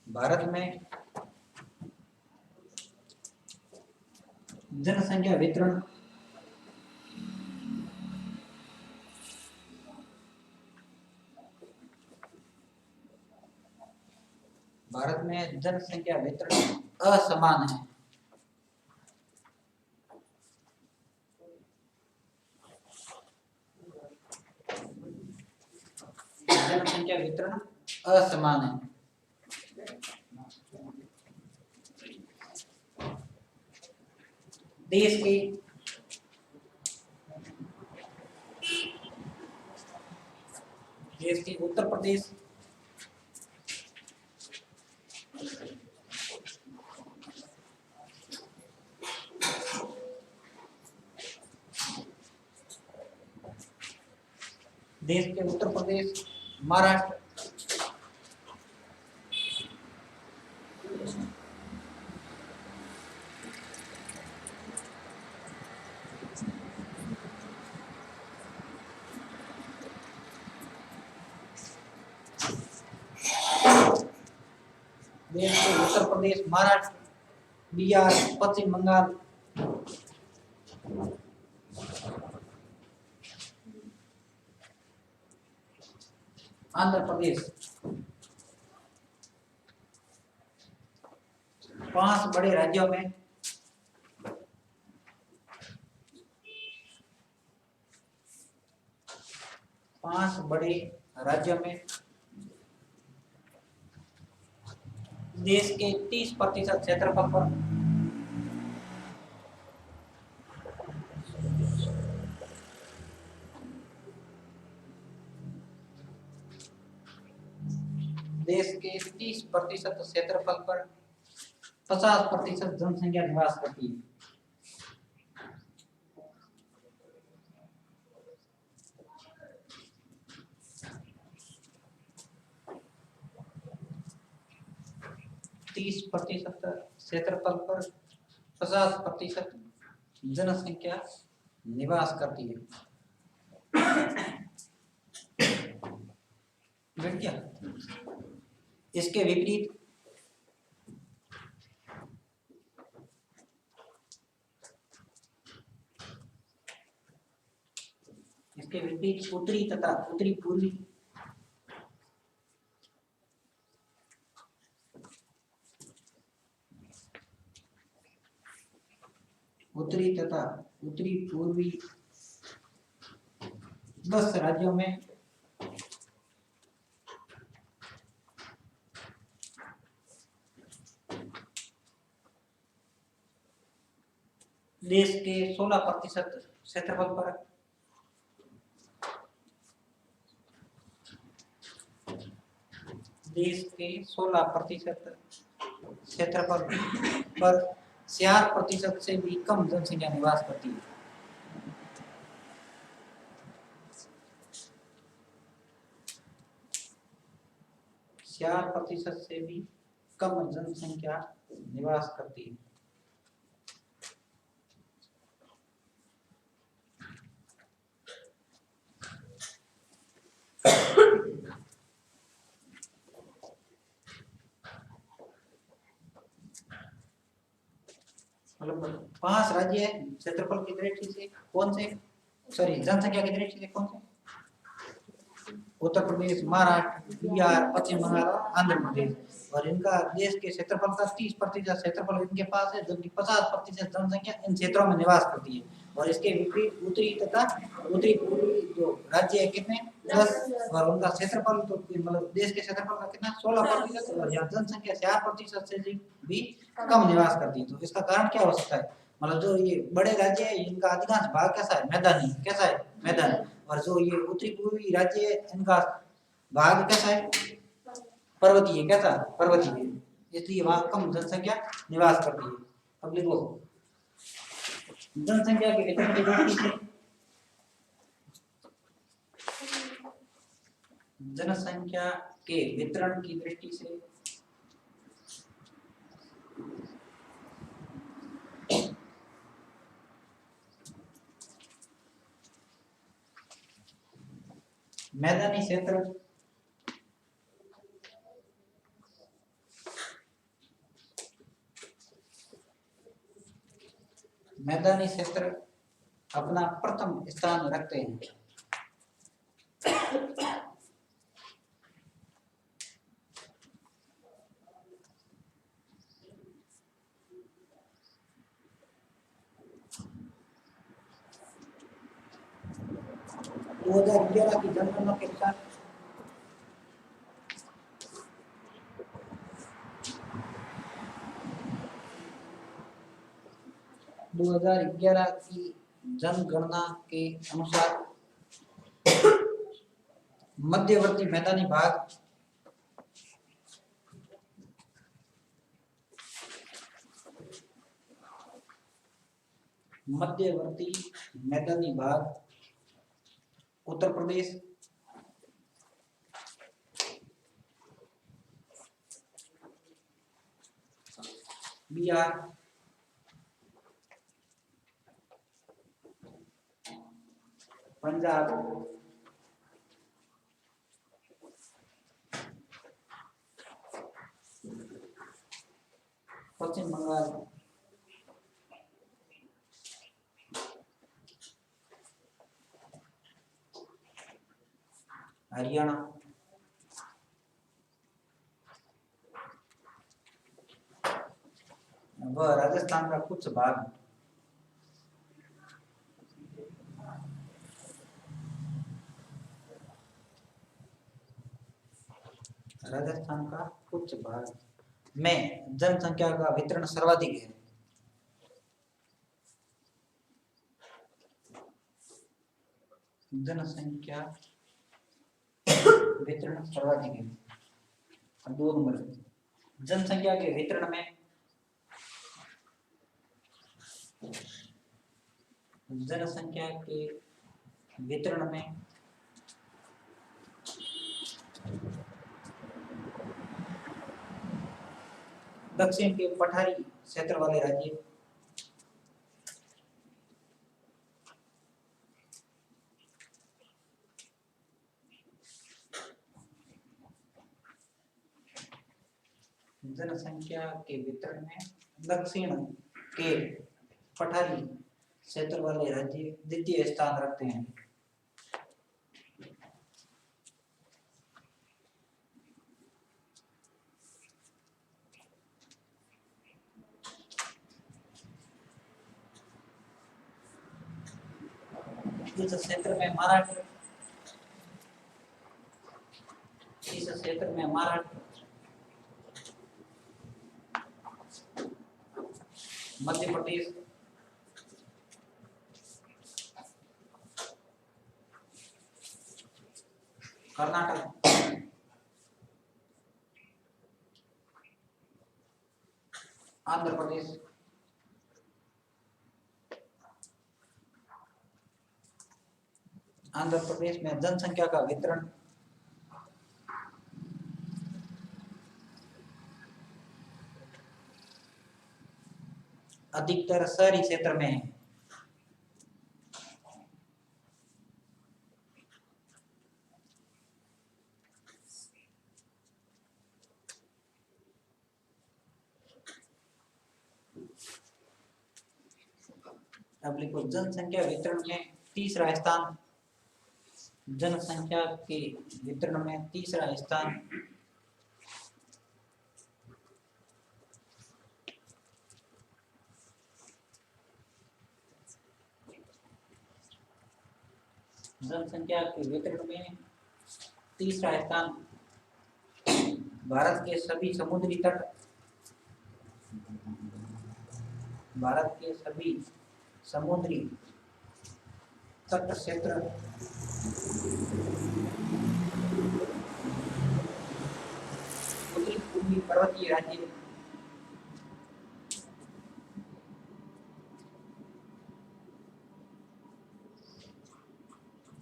भारत में जनसंख्या वितरण भारत में जनसंख्या वितरण असमान है। जनसंख्या वितरण असमान है। देश की उत्तर प्रदेश, देश के उत्तर प्रदेश, महाराष्ट्र, देश के उत्तर प्रदेश, महाराष्ट्र, बिहार, पश्चिम बंगाल, आंध्र प्रदेश, 5 बड़े राज्यों में देश के 30% क्षेत्रफल पर देश के 30% क्षेत्रफल पर 50% जनसंख्या निवास करती है। %30 क्षेत्रफल पर 50% जनसंख्या निवास करती है। क्या इसके विपरीत उत्तरी तथा उत्तरी पूर्वी उत्तरी पूर्वी 10 राज्यों में देश के 16% क्षेत्रफल पर क्षेत्रफल पर 4% से भी कम जनसंख्या निवास करती है। %4 से भी कम जनसंख्या निवास करती है। मतलब 5 राज्य है क्षेत्रफल की दृष्टि से कौन से, जनसंख्या की दृष्टि से कौन से? उत्तर प्रदेश, महाराष्ट्र, बिहार, पश्चिम बंगाल, आंध्र प्रदेश। और इनका देश के क्षेत्रफल का 30% क्षेत्रफल इनके पास है, जबकि 50% जनसंख्या इन क्षेत्रों में निवास करती है। और इसके विपरीत उत्तरी तथा उत्तरी पूर्वी जो राज्य है कितने 10, और उनका क्षेत्रफल तो मतलब देश के क्षेत्रफल का कितना 16%, और यहाँ जनसंख्या 4% से भी कम निवास करती है। तो इसका कारण क्या हो सकता है? मतलब जो ये बड़े राज्य है इनका अधिकांश भाग कैसा है, मैदानी, कैसा है, मैदान। और जो ये उत्तरी पूर्वी राज्य है इनका भाग कैसा है, पर्वतीय, कैसा, पर्वतीय, इसलिए वहां कम जनसंख्या निवास करती है। अब लिखो जनसंख्या के वितरण की दृष्टि से जनसंख्या के वितरण की दृष्टि से मैदानी क्षेत्र मैदानी क्षेत्र अपना प्रथम स्थान रखते हैं। दो हजार 11 की जनगणना के अनुसार 2011 की जनगणना के अनुसार मध्यवर्ती मैदानी भाग उत्तर प्रदेश, बिहार, पंजाब, पश्चिम बंगाल, हरियाणा, व राजस्थान का कुछ भाग। राजस्थान का कुछ भाग में जनसंख्या का वितरण सर्वाधिक है। जनसंख्या वितरण सर्वाधिक है। 2 नंबर जनसंख्या के वितरण में दक्षिण के पठारी क्षेत्र वाले राज्य जनसंख्या के वितरण में दक्षिण के पठारी क्षेत्र वाले राज्य द्वितीय स्थान रखते हैं। इस क्षेत्र में महाराष्ट्र मध्य प्रदेश, कर्नाटक, आंध्र प्रदेश, में जनसंख्या का वितरण अधिकतर शहरी क्षेत्र में है। अब लिखो जनसंख्या वितरण में तीसरा स्थान, जनसंख्या के वितरण में तीसरा स्थान जनसंख्या के वितरण में तीसरा स्थान भारत के सभी समुद्री तट क्षेत्र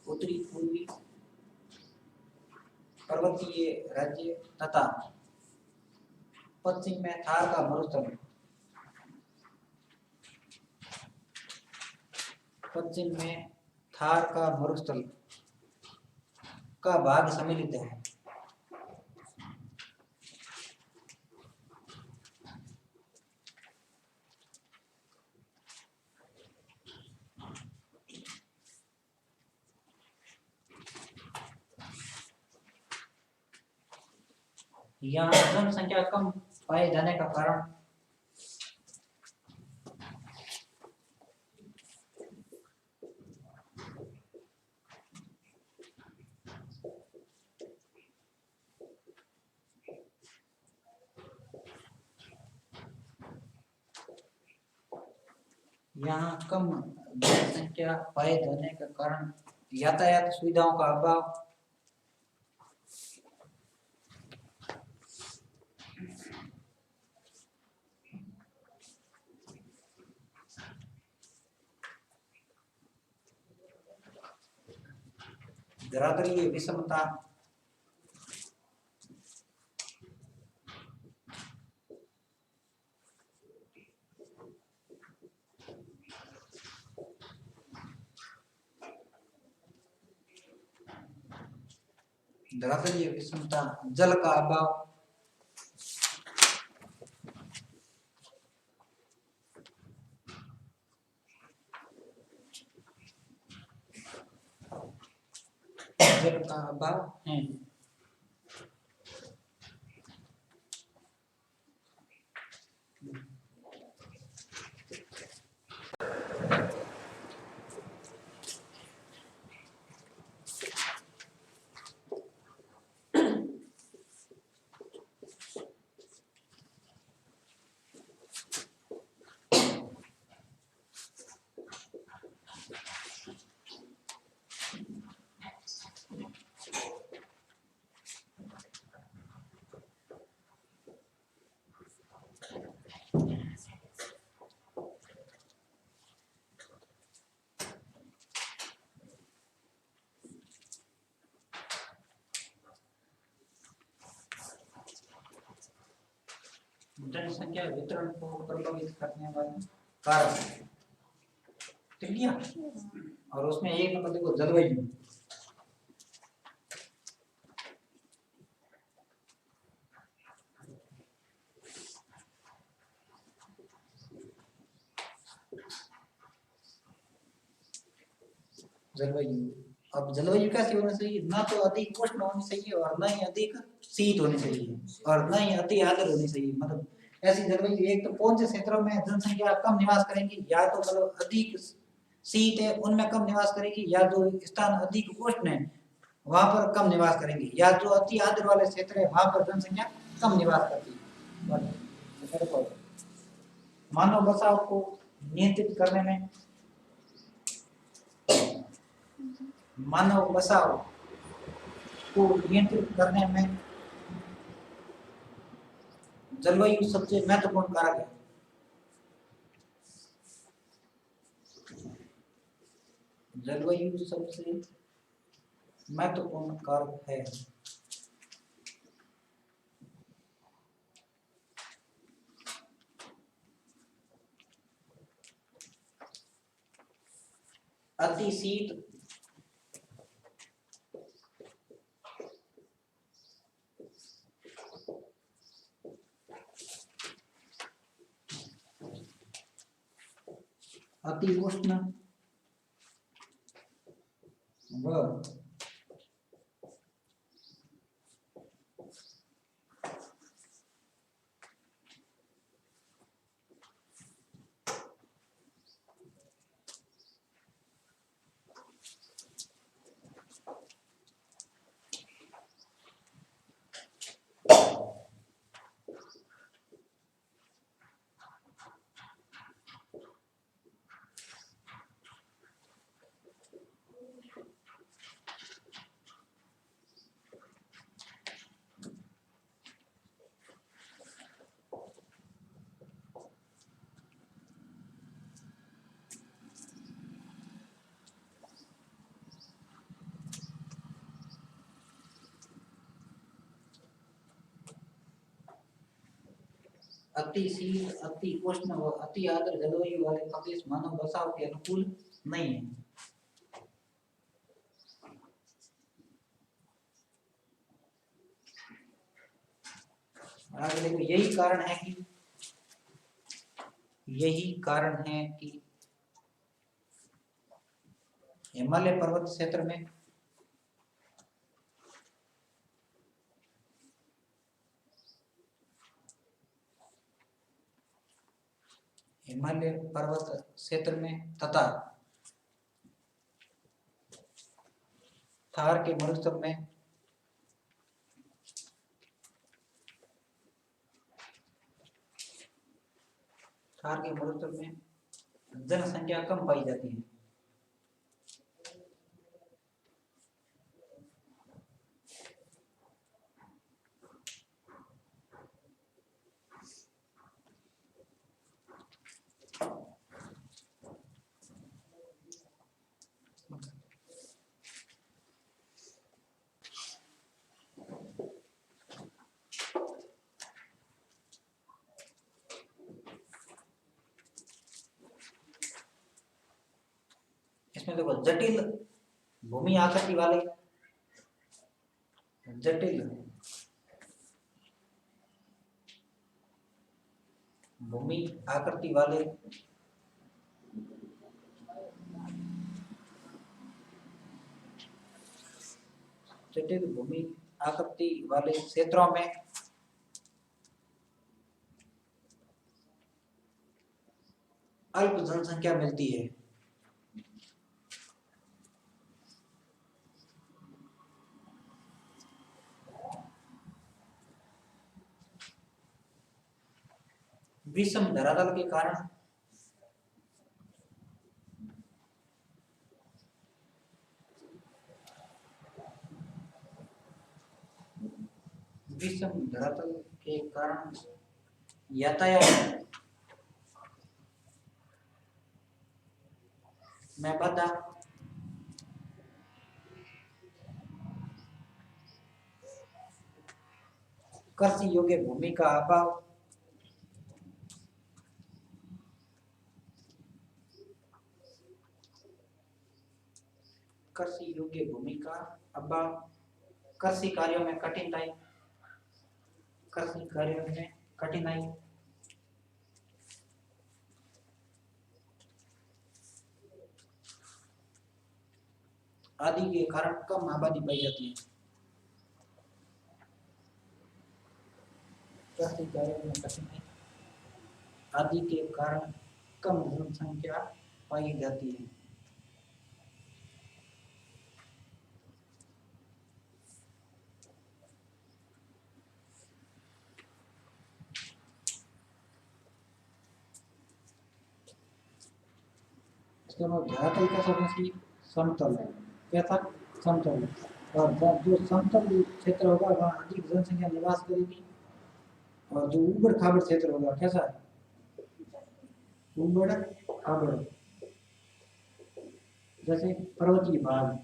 उत्तरी पूर्वी पर्वतीय राज्य तथा पश्चिम में थार का मरुस्थल का भाग सम्मिलित है। यहाँ जनसंख्या कम पाए जाने का कारण यहाँ कम जनसंख्या पाए जाने का कारण यातायात सुविधाओं का अभाव, धरातलीय विषमता, धरातलीय विषमता, जल का अभाव, जल का अभाव है। जनसंख्या वितरण को प्रभावित करने वाले कारक, ठीक है। और उसमें एक नंबर देखो जलवायु, जलवायु। अब जलवायु कैसी होनी चाहिए, ना तो अधिक उष्ण होनी चाहिए और ना ही अधिक शीत होनी चाहिए और ना ही अति आर्द्र होनी चाहिए। मतलब ऐसी जलवायु, एक तो कौन से क्षेत्रों में जनसंख्या कम निवास करेगी, या तो मतलब अधिक शीत है उनमें कम निवास करेगी, या जो स्थान अधिक उष्ण है वहां पर कम निवास करेंगे, या जो अति आर्द्र वाले क्षेत्र है वहां पर जनसंख्या कम निवास करती है। मानव बसाव को नियंत्रित करने में, मानव बसाव को नियंत्रित करने में जलवायु सबसे महत्वपूर्ण कारक है। जलवायु सबसे महत्वपूर्ण कारक है। अति शीत, अति उष्ण व अति शीत, अति उष्ण व अति आर्द्र जलवायु वाले प्रदेश मानव बसाव के अनुकूल नहीं है। आगे देखो, यही कारण है कि हिमालय पर्वत क्षेत्र में हिमालय पर्वत क्षेत्र में तथा थार के मरुस्थल में जनसंख्या कम पाई जाती है। इसमें देखो जटिल भूमि आकृति वाले जटिल भूमि आकृति वाले जटिल भूमि आकृति वाले क्षेत्रों में अल्प जनसंख्या मिलती है। विषम धरातल के कारण यातायात में बाधा, कृषि योग्य भूमि का अभाव, कृषि योग्य भूमि का अभाव, कृषि कार्यों में कठिनाई, आदि के कारण कम आबादी पाई जाती है। कृषि कार्यों में कठिनाई आदि के कारण कम जनसंख्या पाई जाती है। धरातल कैसा होना चाहिए? समतल। कैसा? समतल। और जो समतल क्षेत्र होगा वहाँ अधिक जनसंख्या निवास करेगी, और जो ऊबड़ खाबड़ क्षेत्र होगा कैसा? ऊबड़ खाबड़, जैसे पर्वतीय भाग।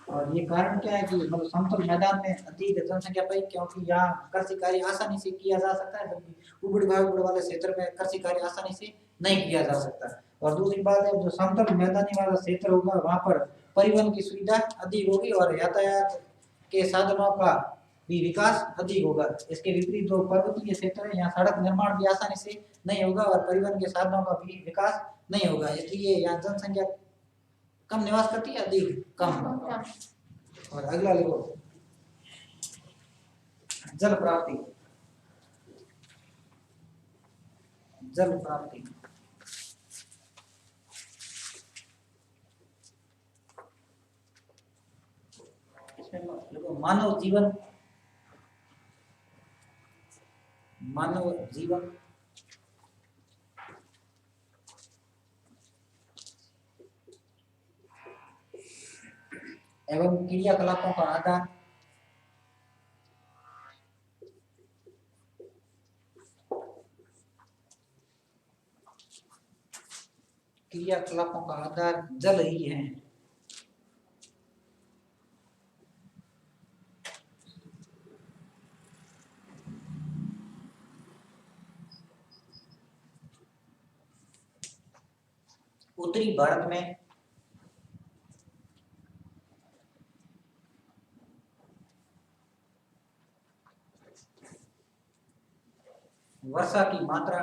और ये कारण क्या है कि मतलब समतल मैदान में अधिक जनसंख्या पाई, क्योंकि यहाँ कृषि कार्य आसानी से किया जा सकता है, जबकि ऊबड़ खाबड़ वाले क्षेत्र में कृषि कार्य आसानी से नहीं किया जा सकता। और दूसरी बात है, जो समतल मैदानी वाला क्षेत्र होगा वहाँ पर परिवहन की सुविधा अधिक होगी और यातायात के साधनों का भी विकास अधिक होगा। इसके विपरीत जो पर्वतीय क्षेत्र है, यहाँ सड़क निर्माण भी आसानी से नहीं होगा और परिवहन के साधनों का भी विकास नहीं होगा, इसलिए यहाँ जनसंख्या कम निवास करती है, अधिक कम। और अगला लिखो, जल प्राप्ति। जल प्राप्ति इसमें लिखो मानव जीवन एवं क्रियाकलापों का आधार, क्रियाकलापों का आधार जल ही है। उत्तरी भारत में वर्षा की मात्रा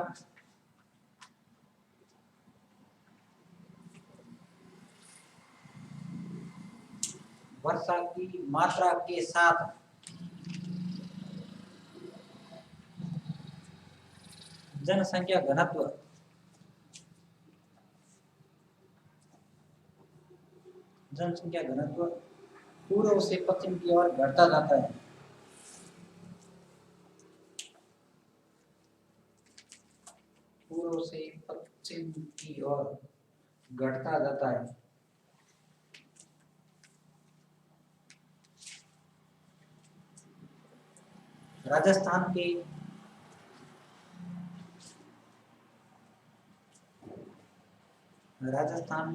के साथ जनसंख्या घनत्व पूर्व से पश्चिम की ओर घटता जाता है। पूर्व से पश्चिम की ओर घटता जाता है। राजस्थान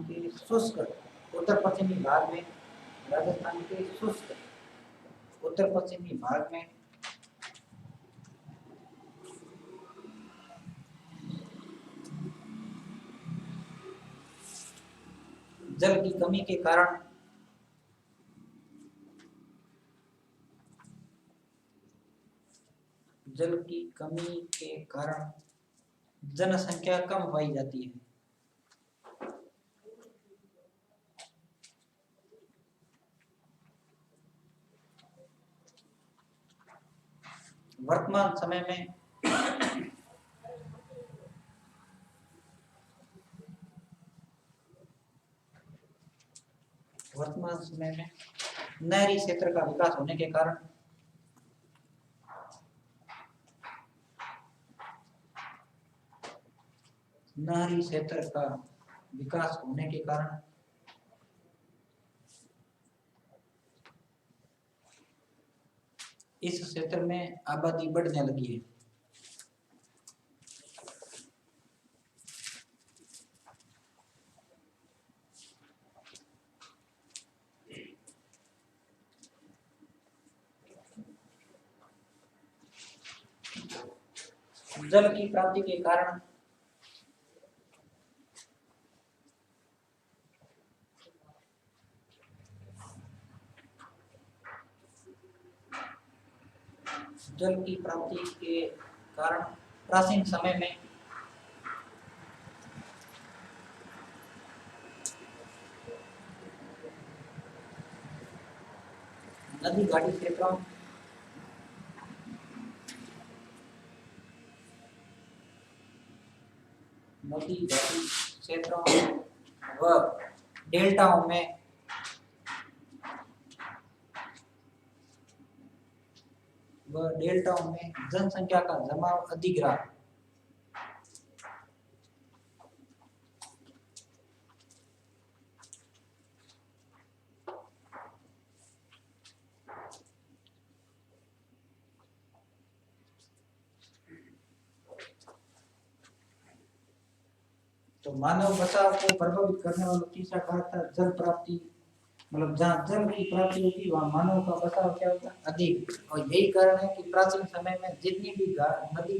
के शुष्क उत्तर पश्चिमी भाग में राजस्थान के शुष्क उत्तर पश्चिमी भाग में जल की कमी के कारण जनसंख्या कम पाई जाती है। वर्तमान समय में नहरी क्षेत्र का विकास होने के कारण इस क्षेत्र में आबादी बढ़ने लगी है। जल की प्राप्ति के कारण प्राचीन समय में नदी घाटी क्षेत्रों व डेल्टाओं में जनसंख्या का जमाव अधिक रहा। तो मानव बचाव को प्रभावित करने वाला तीसरा कारक था जल प्राप्ति। मतलब जहाँ जल की प्राप्ति होती वहाँ मानव का बचाव क्या होता है अधिक। और यही कारण है कि प्राचीन समय में जितनी भी नदी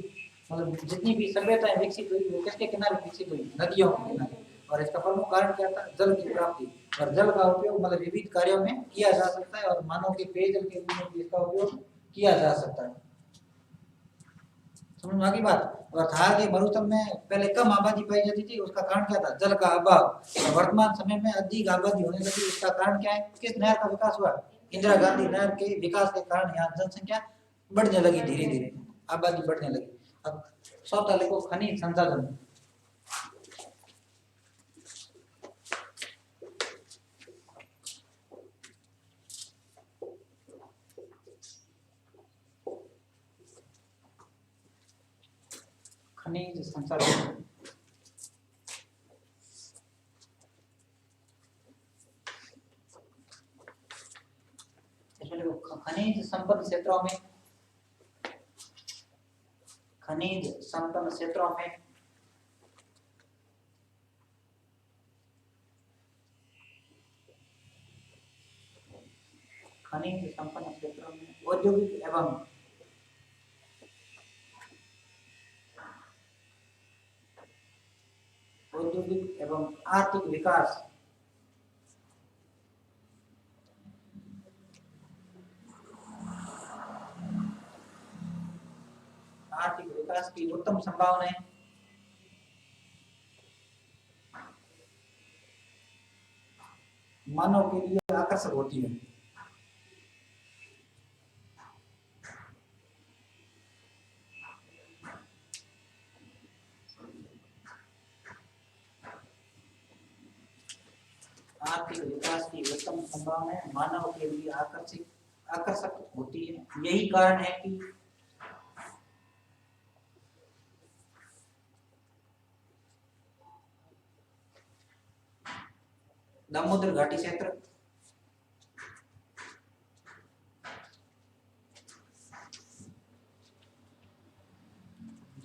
मतलब जितनी भी सभ्यताएं विकसित हुई वो किसके किनारे विकसित हुई? नदियों के किनारे। और इसका प्रमुख कारण क्या था? जल की प्राप्ति। और जल का उपयोग मतलब विविध कार्यों में किया जा सकता है और मानव के पेयजल के रूप में भी इसका उपयोग किया जा सकता है। समझ में आ गई बात। और थार के मरुस्थल में पहले कम आबादी पाई जाती थी, उसका कारण क्या था? जल का अभाव। और वर्तमान समय में अधिक आबादी होने लगी, इसका कारण क्या है? किस नहर का विकास हुआ? इंदिरा गांधी नहर के विकास के कारण यहाँ जनसंख्या बढ़ने लगी, धीरे धीरे आबादी बढ़ने लगी। अब चौथा लिखो खनिज संसाधन। खनिज संसाधन खनिज संपन्न क्षेत्रों में खनिज संपन्न क्षेत्रों में औद्योगिक एवं आर्थिक विकास की उत्तम संभावनाएं मानव के लिए आकर्षक होती है। सामाजिक विकास की उत्तम संभावनाएं मानव के लिए आकर्षक होती है। यही कारण है कि दामोदर घाटी क्षेत्र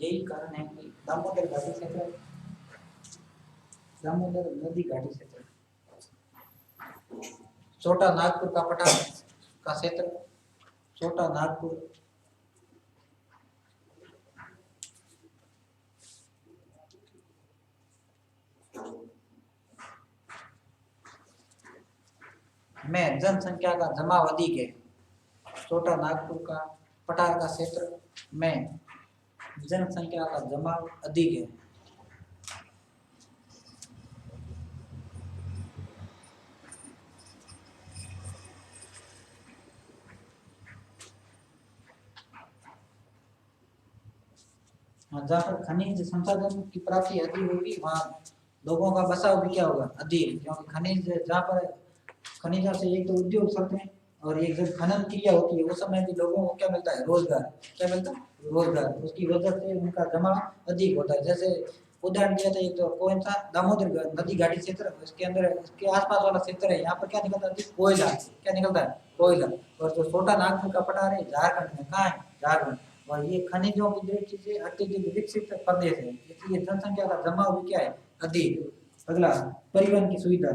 यही कारण है कि दामोदर घाटी क्षेत्र, दामोदर नदी घाटी क्षेत्र, छोटा नागपुर का पठार का क्षेत्र, छोटा नागपुर, में जनसंख्या का जमाव अधिक है। छोटा नागपुर का पठार का क्षेत्र में जनसंख्या का जमाव अधिक है। जहाँ पर खनिज संसाधन की प्राप्ति अधिक होगी वहाँ लोगों का बसाव भी क्या होगा, अधिक, क्योंकि खनिज जहाँ पर खनिजों से एक तो उद्योग चलते हैं और एक जब खनन क्रिया होती है उस समय भी लोगों को क्या मिलता है, रोजगार। क्या मिलता है, रोजगार। उसकी वजह से उनका जमाव अधिक होता है। जैसे उदाहरण दिया था एक तो कौन सा, दामोदर नदी घाटी क्षेत्र, इसके अंदर इसके आसपास वाला क्षेत्र है, यहाँ पर क्या निकलता है, कोयला। क्या निकलता है, कोयला। और जो छोटा नागपुर का पठार है झारखंड में, कहाँ है, झारखंड। और ये खनिजों की दृष्टि से अत्यधिक विकसित प्रदेश है, इसलिए जनसंख्या का जमाव भी क्या है, अधिक। अगला, परिवहन की सुविधा।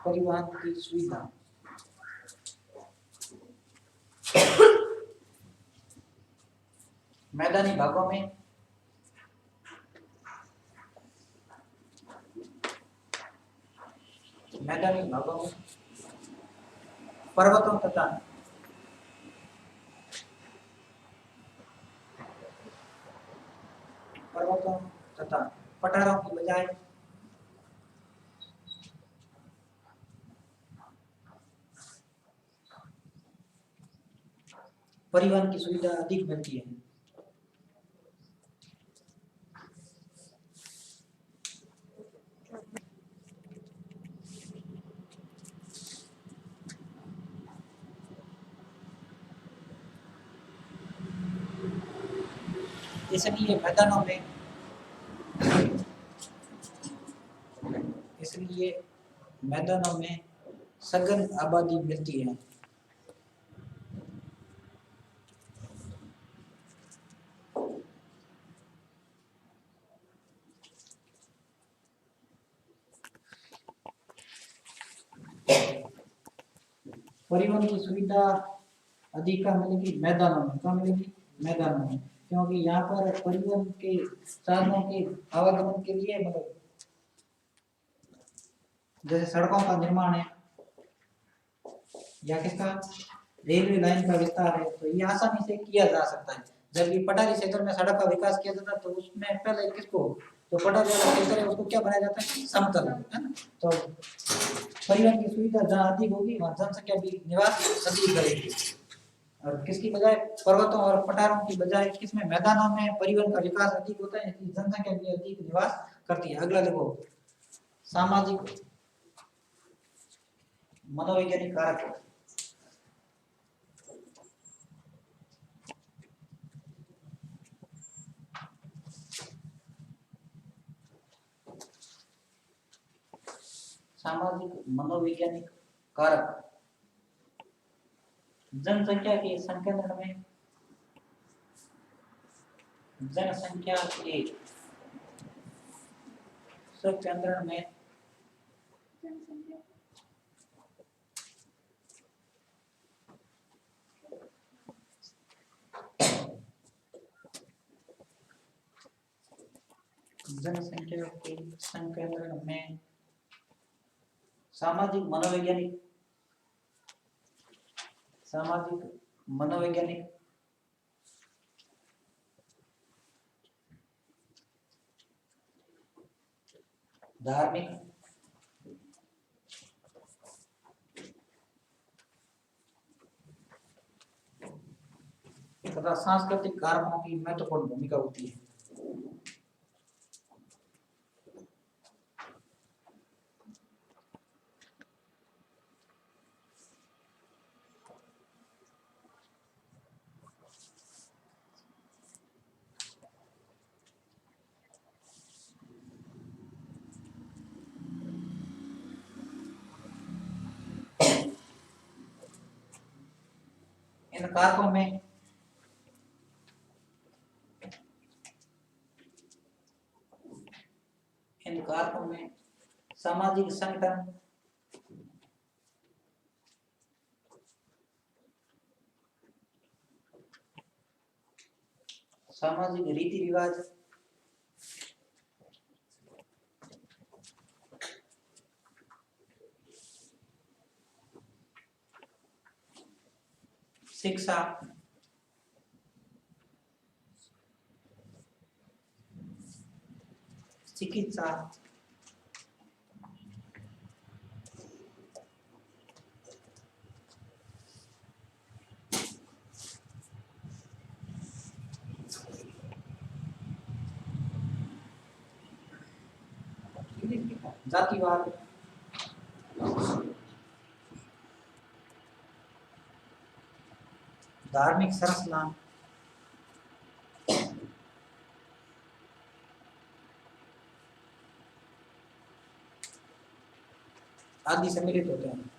परिवहन की सुविधा मैदानी भागों में पर्वतों तथा पठारों की बजाय परिवहन की सुविधा अधिक मिलती है। इसलिए मैदानों में सघन आबादी मिलती है। परिवहन की सुविधा अधिक कहाँ मिलेगी, मैदानों में। कहाँ मिलेगी, मैदानों में, क्योंकि यहाँ पर परिवहन के साधनों के आवागमन के लिए मतलब जैसे सड़कों का निर्माण है या किसका, रेलवे लाइन का विस्तार है, तो ये आसानी से किया जा सकता है। जब ये पठारी क्षेत्र में सड़क का विकास किया जाता है तो उसमें पहले किसको, तो पठारी वाला क्षेत्र है उसको क्या बनाया जाता है, समतल, है ना। तो परिवहन की सुविधा जहाँ अधिक होगी वहाँ जनसंख्या भी निवास अधिक करेगी। और किसकी बजाय, पर्वतों और पठारों की बजाय किसमें, मैदानों में परिवहन का विकास अधिक होता है, इसलिए जनसंख्या भी अधिक निवास करती है। अगला देखो, सामाजिक मनोवैज्ञानिक कारक। सामाजिक मनोवैज्ञानिक कारक जनसंख्या के संकेंद्रण में, जनसंख्या के संकेंद्रण में जनसंख्या के संकेंद्रण में सामाजिक मनोवैज्ञानिक धार्मिक तथा सांस्कृतिक कारकों की महत्वपूर्ण भूमिका होती है। इन कारकों में सामाजिक संगठन, सामाजिक रीति रिवाज, शिक्षा, चिकित्सा, जातिवाद, धार्मिक संरचना आदि सम्मिलित होते हैं।